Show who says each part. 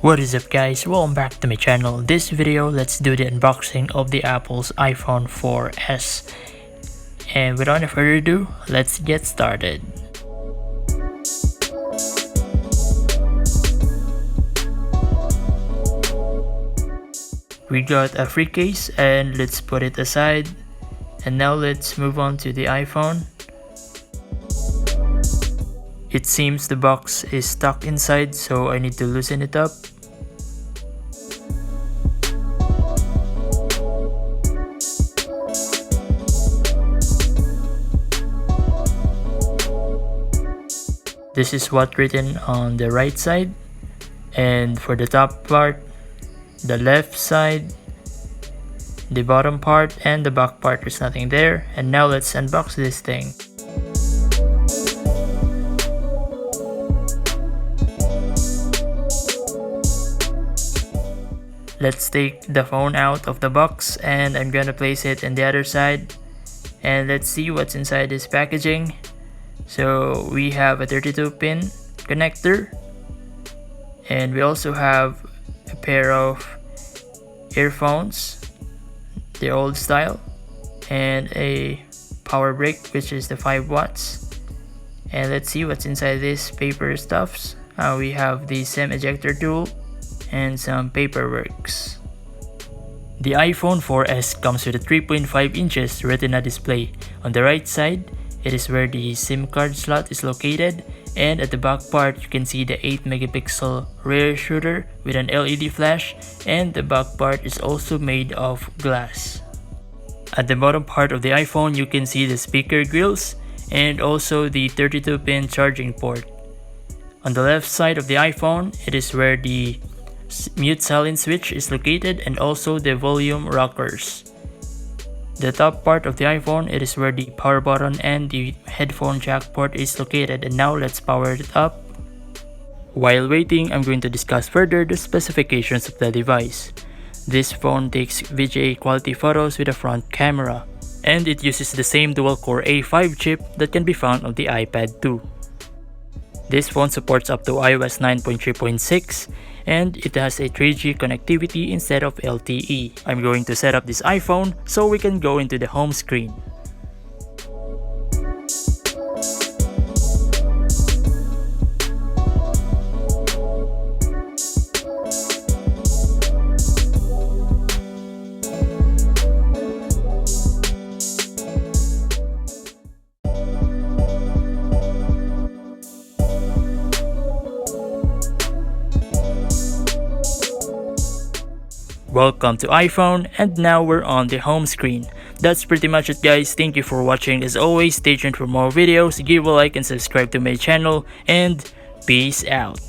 Speaker 1: What is up guys, welcome back to my channel. This video, let's do the unboxing of the Apple's iPhone 4S. And without any further ado, let's get started. We got a free case and let's put it aside. And now let's move on to the iPhone. It seems the box is stuck inside, so I need to loosen it up. This is what's written on the right side, and for the top part, the left side, the bottom part, and the back part, there's nothing there. And now let's unbox this thing. Let's take the phone out of the box and I'm gonna place it on the other side, and let's see what's inside this packaging. So we have a 32-pin connector, and we also have a pair of earphones, the old style, and a power brick, which is the 5 watts. And let's see what's inside this paper stuffs. We have the SIM ejector tool and some paperworks. The iPhone 4S comes with a 3.5 inches Retina display. On the right side, it is where the SIM card slot is located, and at the back part you can see the 8 megapixel rear shooter with an LED flash, and the back part is also made of glass. At the bottom part of the iPhone you can see the speaker grills and also the 32-pin charging port. On the left side of the iPhone, it is where the mute silent switch is located and also the volume rockers. The top part of the iPhone, it is where the power button and the headphone jack port is located, and now let's power it up. While waiting, I'm going to discuss further the specifications of the device. This phone takes VGA quality photos with a front camera, and it uses the same dual-core A5 chip that can be found on the iPad 2. This phone supports up to iOS 9.3.6, and it has a 3G connectivity instead of LTE. I'm going to set up this iPhone so we can go into the home screen. Welcome to iPhone, and now we're on the home screen. That's pretty much it guys, thank you for watching. As always, stay tuned for more videos, give a like and subscribe to my channel, and peace out.